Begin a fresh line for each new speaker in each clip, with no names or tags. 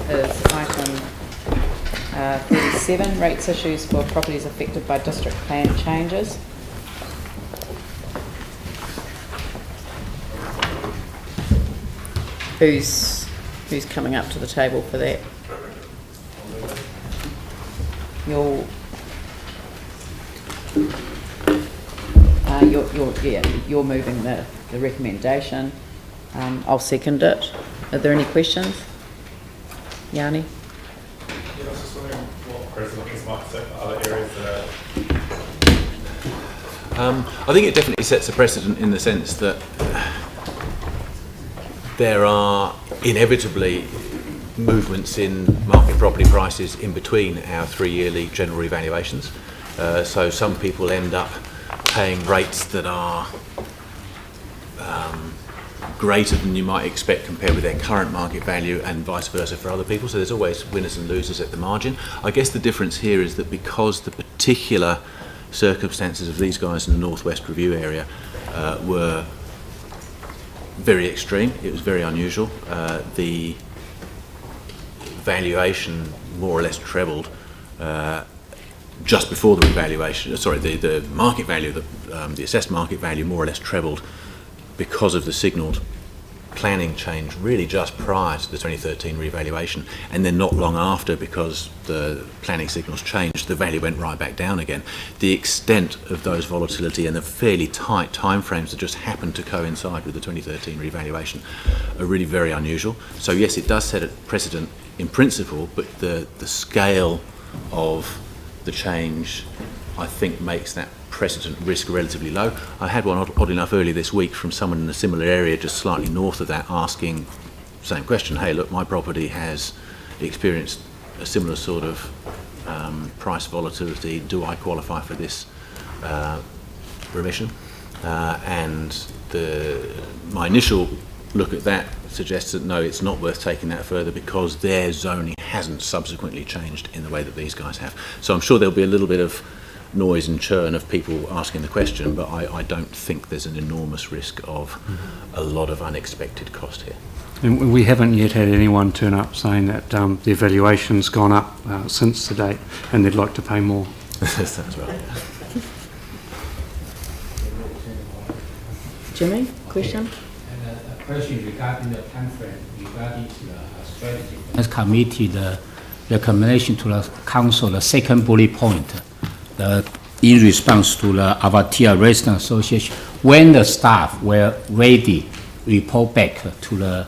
is item 37, rates issues for properties affected by district plan changes. Who's coming up to the table for that? You're moving the recommendation. I'll second it. Are there any questions? Yanni?
Yeah, I was just wondering what precedent this might set for other areas that
I think it definitely sets a precedent in the sense that there are inevitably movements in market property prices in between our 3-yearly general revaluations. So some people end up paying rates that are greater than you might expect compared with their current market value, and vice versa for other people. So there's always winners and losers at the margin. I guess the difference here is that because the particular circumstances of these guys in the Northwest Review area were very extreme, it was very unusual. The valuation more or less trebled just before the revaluation. Sorry, the market value, the assessed market value more or less trebled because of the signalled planning change really just prior to the 2013 revaluation, and then not long after, because the planning signals changed, the value went right back down again. The extent of those volatility and the fairly tight timeframes that just happened to coincide with the 2013 revaluation are really very unusual. So yes, it does set a precedent in principle, but the scale of the change, I think, makes that precedent risk relatively low. I had one odd enough earlier this week from someone in a similar area just slightly north of that, asking the same question: hey, look, my property has experienced a similar sort of price volatility, do I qualify for this remission? And my initial look at that suggests that no, it's not worth taking that further because their zoning hasn't subsequently changed in the way that these guys have. So I'm sure there'll be a little bit of noise and churn of people asking the question, but I don't think there's an enormous risk of a lot of unexpected cost here.
And we haven't yet had anyone turn up saying that their valuation's gone up since the date and they'd like to pay more.
That's right.
Jimmy, question?
A question regarding the time frame, regarding to the strategy. As committee, the recommendation to the council, the second bullet point, in response to the Avatia Resident Association, when the staff were ready, report back to the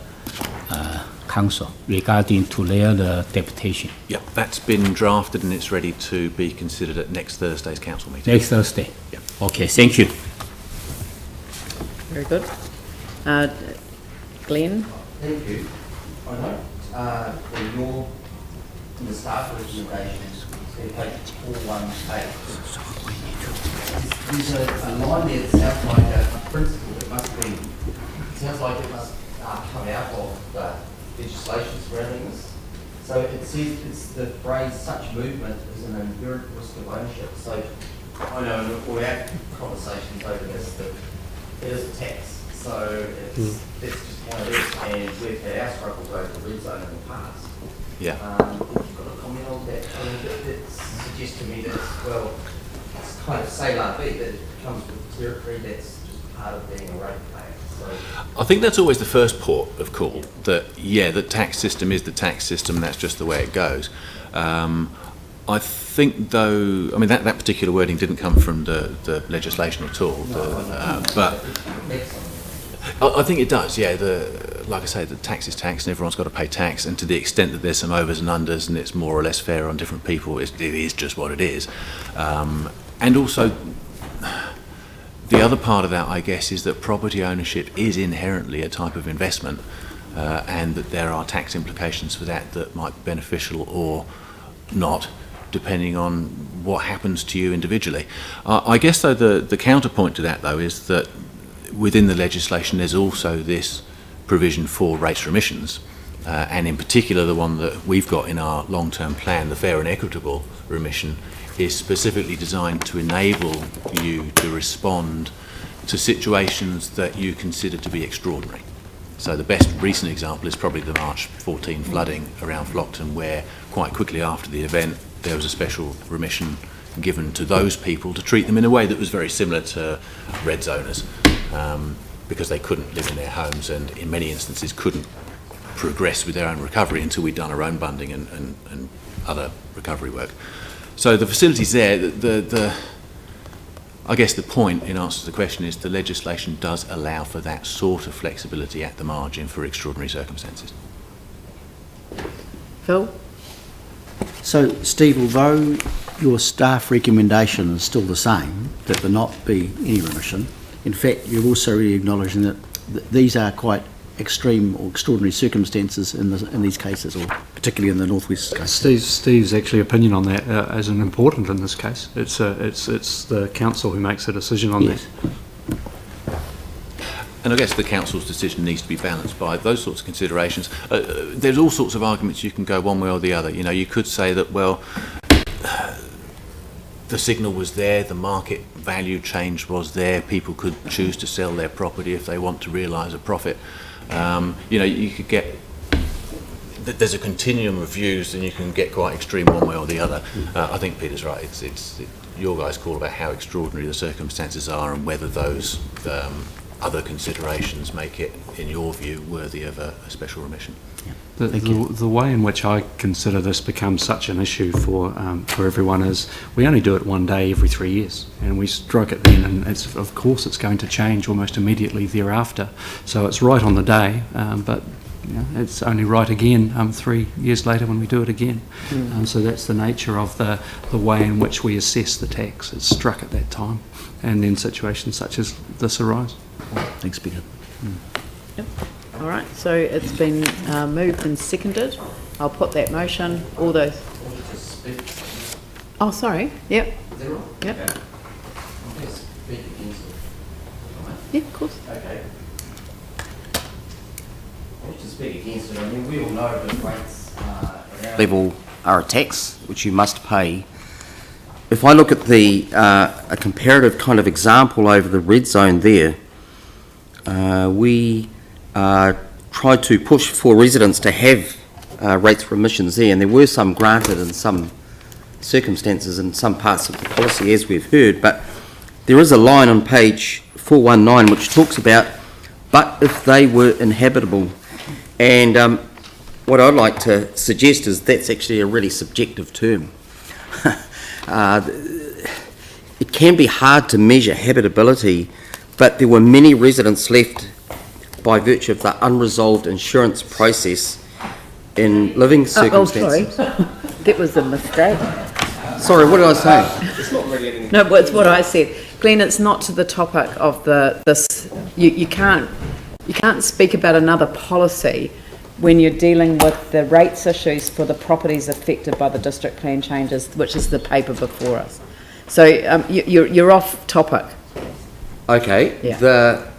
council regarding to their deputation.
Yeah, that's been drafted and it's ready to be considered at next Thursday's council meeting.
Next Thursday?
Yeah.
Okay, thank you.
Very good. Glenn?
Thank you. I note for the staff recommendations, page 418. There's a line there that sounds like a principle that must be, sounds like it must come out of the legislation surrounding this. So it says it's the phrase, such movement is an inherent risk of ownership. So I know in all our conversations over this that it is a tax. So it's just one of this, and we've had our struggles over the red zone in the past.
Yeah.
You've got a comment on that? I mean, it suggests to me that, well, it's kind of say la vie, that it comes with territory that's just part of being a rate payer. So
I think that's always the first port of call, that, yeah, the tax system is the tax system, that's just the way it goes. I think, though, I mean, that particular wording didn't come from the legislation at all, but I think it does, yeah. Like I say, the tax is tax and everyone's got to pay tax, and to the extent that there's some overs and unders and it's more or less fair on different people, it is just what it is. And also, the other part of that, I guess, is that property ownership is inherently a type of investment, and that there are tax implications for that might be beneficial or not, depending on what happens to you individually. I guess, though, the counterpoint to that, though, is that within the legislation there's also this provision for rates remissions, and in particular the one that we've got in our long-term plan, the fair and equitable remission, is specifically designed to enable you to respond to situations that you consider to be extraordinary. So the best recent example is probably the March 14 flooding around Flockton, where quite quickly after the event there was a special remission given to those people to treat them in a way that was very similar to red zoners, because they couldn't live in their homes and in many instances couldn't progress with their own recovery until we'd done our own bunding and other recovery work. So the facility's there. I guess the point, in answer to the question, is the legislation does allow for that sort of flexibility at the margin for extraordinary circumstances.
Phil?
So, Steve, although your staff recommendation is still the same, that there not be any remission, in fact, you're also really acknowledging that these are quite extreme or extraordinary circumstances in these cases, or particularly in the northwest case.
Steve's actually opinion on that isn't important in this case. It's the council who makes a decision on that.
And I guess the council's decision needs to be balanced by those sorts of considerations. There's all sorts of arguments you can go one way or the other. You know, you could say that, well, the signal was there, the market value change was there, people could choose to sell their property if they want to realise a profit. You know, you could get, there's a continuum of views and you can get quite extreme one way or the other. I think Peter's right, it's your guys' call about how extraordinary the circumstances are and whether those other considerations make it, in your view, worthy of a special remission.
The way in which I consider this becomes such an issue for everyone is we only do it one day every 3 years, and we strike it then, and of course it's going to change almost immediately thereafter. So it's right on the day, but you know, it's only right again 3 years later when we do it again. So that's the nature of the way in which we assess the tax. It's struck at that time, and then situations such as this arise.
Thanks, Peter.
Yep. All right, so it's been moved and seconded. I'll put that motion. All those. Oh, sorry. Yep.
Is that right?
Yep.
I'm going to speak against it. Right?
Yeah, of course.
Okay. I wish to speak against it. I mean, we all know that rates level are a tax which you must pay. If I look at the a comparative kind of example over the red zone there, we tried to push for residents to have rates remissions there, and there were some granted in some circumstances in some parts of the policy, as we've heard, but there is a line on page 419 which talks about, but if they were inhabitable, and what I'd like to suggest is that's actually a really subjective term. It can be hard to measure habitability, but there were many residents left by virtue of the unresolved insurance process in living circumstances.
Oh, sorry. That was a mistake.
Sorry, what did I say?
No, but it's what I said. Glenn, it's not to the topic of this. You can't speak about another policy when you're dealing with the rates issues for the properties affected by the district plan changes, which is the paper before us. So you're off topic.
Okay.
Yeah.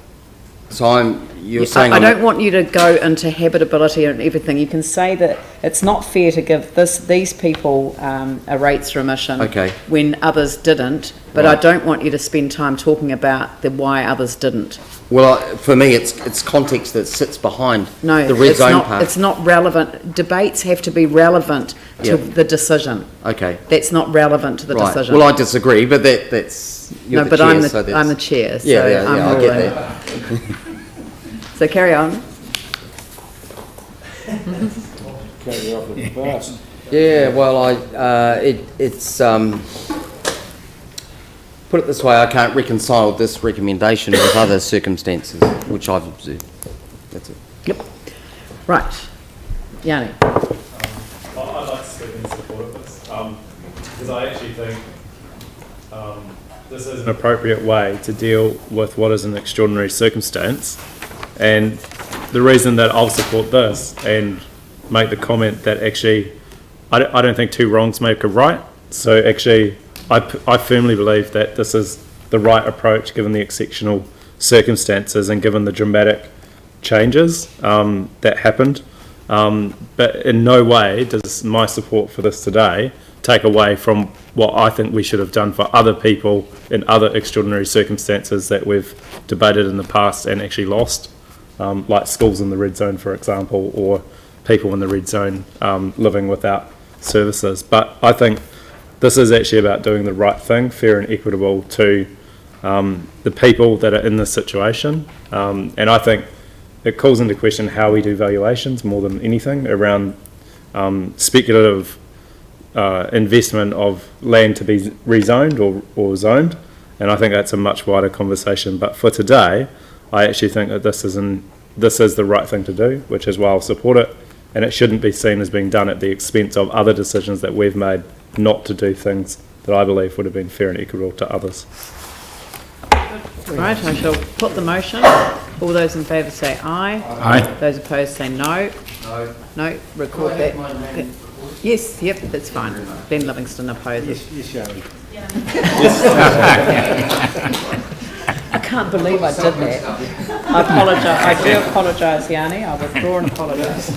You're saying
I don't want you to go into habitability and everything. You can say that it's not fair to give these people a rates remission when others didn't, but right. I don't want you to spend time talking about the why others didn't.
Well, for me, it's context that sits behind the red zone part.
It's not relevant. Debates have to be relevant to the decision. Okay. That's not relevant to the decision.
Well, I disagree, but that's you're
no,
the
but
chair,
I'm the chair. So
yeah, I get that.
So carry on.
Carry off with the bus.
Yeah, well, it's put it this way, I can't reconcile this recommendation with other circumstances which I've observed. That's it.
Yep. Right. Yanni.
I'd like to speak in support of this, because I actually think this is an appropriate way to deal with what is an extraordinary circumstance. And the reason that I'll support this and make the comment that actually I don't think two wrongs make a right. So actually I firmly believe that this is the right approach given the exceptional circumstances and given the dramatic changes that happened. But in no way does my support for this today take away from what I think we should have done for other people in other extraordinary circumstances that we've debated in the past and actually lost. like schools in the red zone, for example, or people in the red zone living without services. But I think this is actually about doing the right thing, fair and equitable to the people that are in this situation. And I think it calls into question how we do valuations more than anything around speculative investment of land to be rezoned or zoned. And I think that's a much wider conversation. But for today, I actually think that this is the right thing to do, which is why I'll support it. And it shouldn't be seen as being done at the expense of other decisions that we've made not to do things that I believe would have been fair and equitable to others.
Right, I shall put the motion. All those in favour say aye.
Aye.
Those opposed say no.
No.
No, record that. Yes, yep, that's fine. Ben Livingston opposes.
Yes, Shelley.
I can't believe I did that. I apologise. I do apologise, Yanni. I withdraw and apologise.